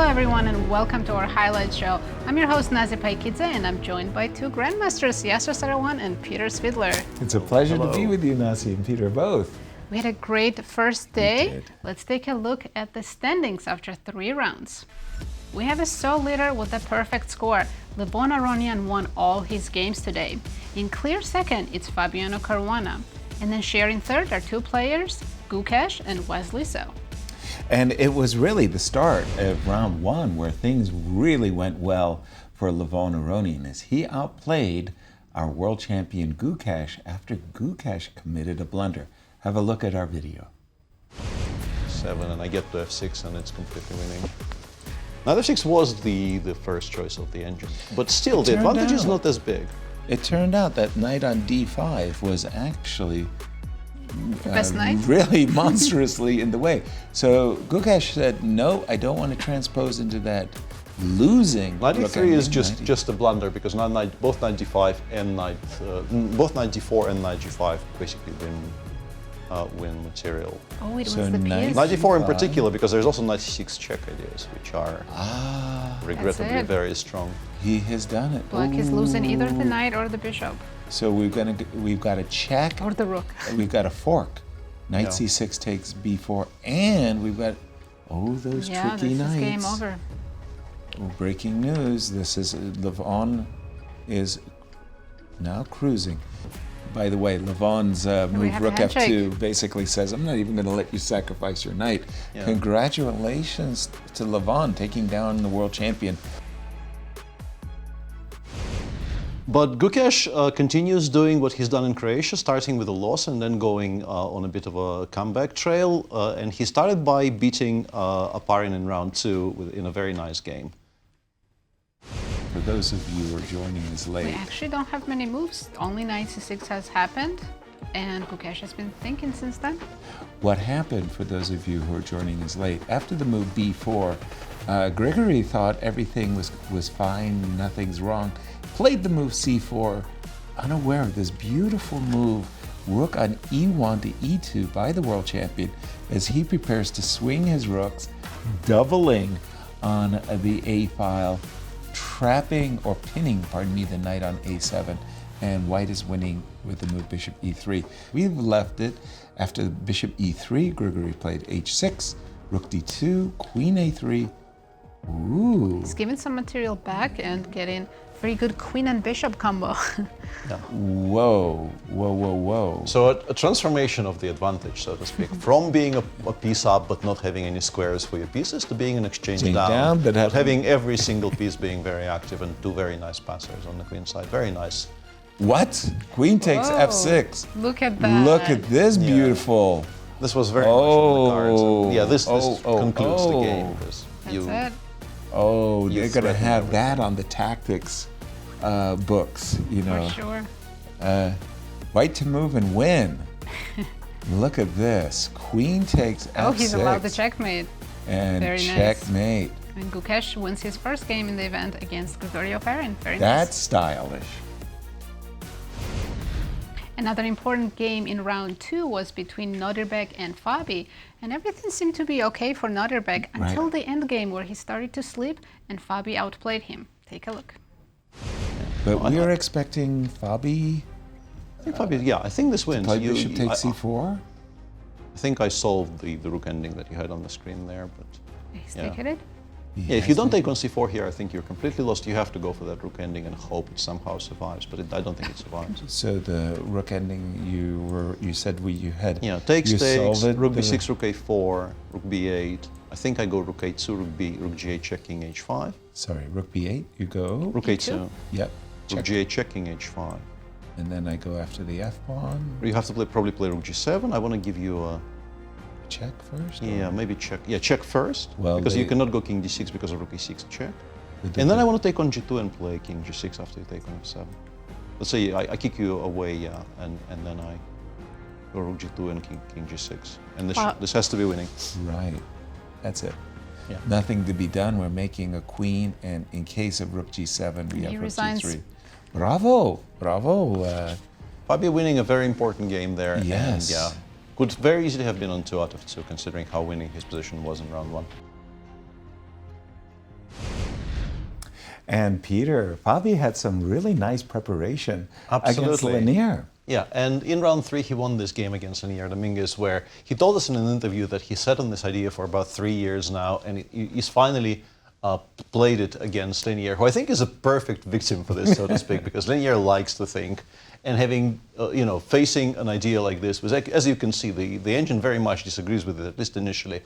Hello everyone and welcome to our highlight show. I'm your host Nazi Paikidze and I'm joined by two grandmasters, Yasser Seirawan and Peter Svidler. It's a pleasure Hello. to be with you, Nazi and Peter, both. We had a great first day. We did. Let's take a look at the standings after 3 rounds. We have a sole leader with a perfect score. Aronian won all his games today. In clear second, it's Caruana. And then sharing third are 2 players, Gukesh and Wesley So. And it was really the start of round 1 where things really went well for Aronian as he outplayed our world champion Gukesh after Gukesh committed a blunder. Have a look at our video. 7 and I get to f6 and it's completely winning. Now f6 was the first choice of the engine, but still the advantage is not as big. It turned out that knight on d5 was actually Best knight? really monstrously in the way. So Gukesh said, no, I don't want to transpose into that losing. Knight e3 is just a blunder because both knight d5 and both knight d4 and knight g5 basically win material. Oh, it was So the knight- piece. Knight d4 in particular because there's also knight c6 check ideas which are regrettably it. very strong. He has done it. Black is losing either the knight or the bishop. So we've got a check. Or the rook. We've got a fork. Knight Yeah. c6 takes b4, and we've got those Yeah, tricky this knights. is game over. Breaking news. This is Levon is now cruising. By the way, Levon's move have a rook handshake. f2 basically says, I'm not even going to let you sacrifice your knight. Yeah. Congratulations to Levon taking down the world champion. But Gukesh continues doing what he's done in Croatia, starting with a loss and then going on a bit of a comeback trail. And he started by beating Aronian in round 2 in a very nice game. For those of you who are joining us We late, actually don't have many moves. Only knight c6 has happened. And Gukesh has been thinking since then. what happened, for those of you who are joining us late, after the move b4, Grigory thought everything was fine, nothing's wrong, played the move c4, unaware of this beautiful move, rook on e1 to e2 by the world champion as he prepares to swing his rooks, doubling on the a file, trapping or pinning, pardon me, the knight on a7, and white is winning with the move bishop e3. We've left it after bishop e3, Grigory played h6, rook d2, queen a3. Ooh. He's giving some material back and getting very good queen and bishop combo. Whoa, whoa, whoa, whoa. So a transformation of the advantage, so to speak, from being a piece up but not having any squares for your pieces to being an exchange down, but having every single piece being very active and 2 very nice passers on the queen side. Very nice. What? Queen takes Whoa. f6. Look at that. Look at this Yeah. beautiful. This was very much on the cards. And yeah, this Oh, concludes the oh. game. Because That's it. Oh, You they're going to threaten have everything. that on the tactics books, you know. For sure. White to move and win. Look at this. Queen takes f6. Oh, he's allowed the checkmate. And Very nice. checkmate. And Gukesh wins his first game in the event against Gregory Aronian. Very That's nice. stylish. Another important game in round 2 was between Nördebek and Fabi, and everything seemed to be okay for Nördebek until the end game where he started to slip and Fabi outplayed him. Take a look. But we are expecting Fabi I think probably, yeah, I think this wins. play bishop takes I c4. think I solved the rook ending that you had on the screen there, but He's Yeah. taking it. yeah, if you don't take on c4 here, I think you're completely lost. You have to go for that rook ending and hope it somehow survives, but I don't think it survives. So the rook ending you said you had. Yeah, takes, you solved it, rook the- b6, rook a4, rook b8. I think I go rook a2, rook g8 checking h5, Sorry, rook b8. You go. rook a2, Yep. rook Check. g8 checking h5. And then I go after the f pawn. You have to probably play rook g7. I want to give you a Check first. yeah, maybe check. Yeah, check first Well, because they- you cannot go king d6 because of rook e6 check. Or And then I want to take on g2 and play king g6 after you take on f7. Let's say I kick you away, yeah, and then I go rook g2 and king g6. And this has to be winning. Right. That's it. Yeah. Nothing to be done. We're making a queen, and in case of rook g7, we He have rook resigns. g3. Bravo, bravo. Fabio winning a very important game there. Yes. And yeah, could very easily have been on 2 out of 2, considering how winning his position was in round 1. And Peter, Fabi had some really nice preparation against Absolutely. Lanier. Yeah, and in round 3 he won this game against Lanier Dominguez, where he told us in an interview that he sat on this idea for about 3 years now, and he's finally played it against Lanier, who I think is a perfect victim for this, so to speak, because Lanier likes to think, and having, facing an idea like this, was, as you can see, the engine very much disagrees with it, at least initially,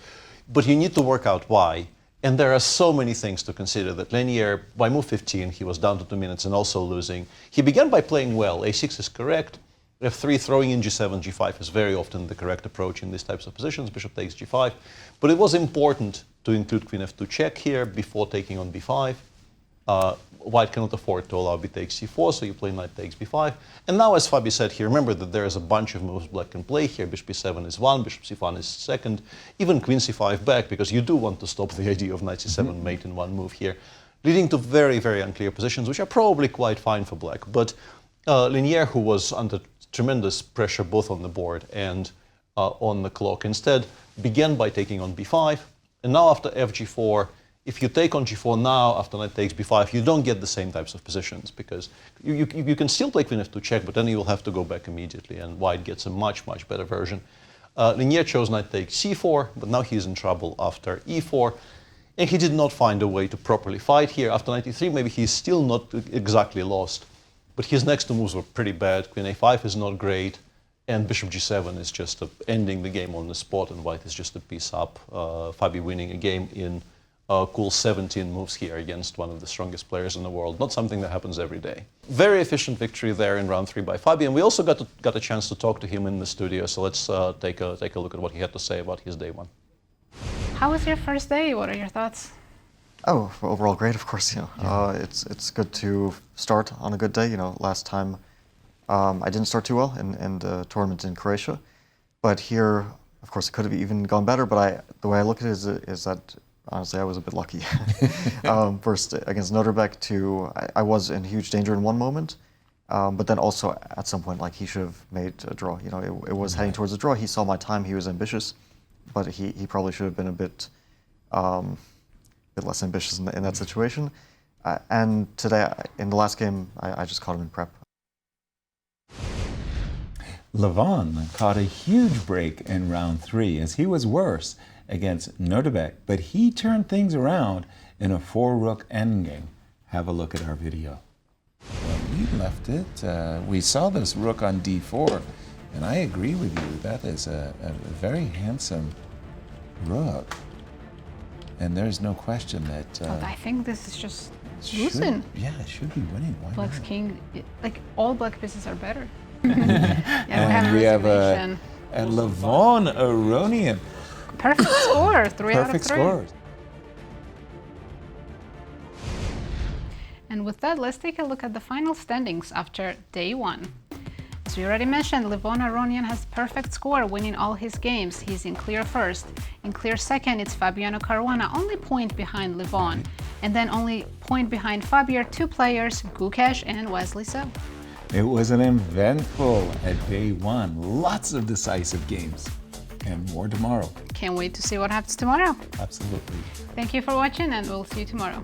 but you need to work out why. And there are so many things to consider that Lanier, by move 15, he was down to 2 minutes and also losing. He began by playing well. A6 is correct. F3, throwing in G7, G5 is very often the correct approach in these types of positions. Bishop takes G5. But it was important to include Queen F2 check here before taking on B5. White cannot afford to allow B takes C4, so you play knight takes B5. And now, as Fabi said here, remember that there is a bunch of moves black can play here. Bishop B7 is one, Bishop C1 is second, even Queen C5 back, because you do want to stop the idea of Knight C7 mate in one move here, leading to very, very unclear positions, which are probably quite fine for black. But Lanier, who was under tremendous pressure both on the board and on the clock, instead began by taking on B5, and now after FG4, if you take on G4 now, after knight takes B5, you don't get the same types of positions, because you can still play Queen F2 check, but then you will have to go back immediately, and white gets a much, much better version. Lanier chose knight takes C4, but now he's in trouble after E4, and he did not find a way to properly fight here. After knight E3, maybe he's still not exactly lost, but his next two moves were pretty bad. Queen A5 is not great, and Bishop G7 is just ending the game on the spot, and white is just a piece up. Fabi winning a game in cool 17 moves here against one of the strongest players in the world. Not something that happens every day. Very efficient victory there in round 3 by Fabi, and we also got a chance to talk to him in the studio, so let's take a look at what he had to say about his day one. How was your first day? What are your thoughts? Oh, overall great, of course. It's good to start on a good day. Last time I didn't start too well in the tournament in Croatia, but here, of course, it could have even gone better. But the way I look at it is that honestly I was a bit lucky. First against Noterbeck, I was in huge danger in one moment, but then also at some point, like, he should have made a draw. It was heading towards a draw. He saw my time. He was ambitious, but he probably should have been a bit less ambitious in that situation. And today, in the last game, I just caught him in prep. Levon caught a huge break in round 3 as he was worse against Noterbeck, but he turned things around in a 4-rook endgame. Have a look at our video. Well, we left it. We saw this rook on D4, and I agree with you. That is a very handsome rook. And there's no question that... I think this is just losing. Yeah, it should be winning. Why Black's not? king, like, all black pieces are better. And we have a Levon Aronian. Perfect score, 3 out of 3. Perfect scores. And with that, let's take a look at the final standings after day 1. As we already mentioned, Levon Aronian has perfect score, winning all his games. He's in clear first. In clear second, it's Fabiano Caruana, only point behind Levon. And then only point behind Fabi are 2 players, Gukesh and Wesley So. It was an eventful at day 1. Lots of decisive games. And more tomorrow. Can't wait to see what happens tomorrow. Absolutely. Thank you for watching, and we'll see you tomorrow.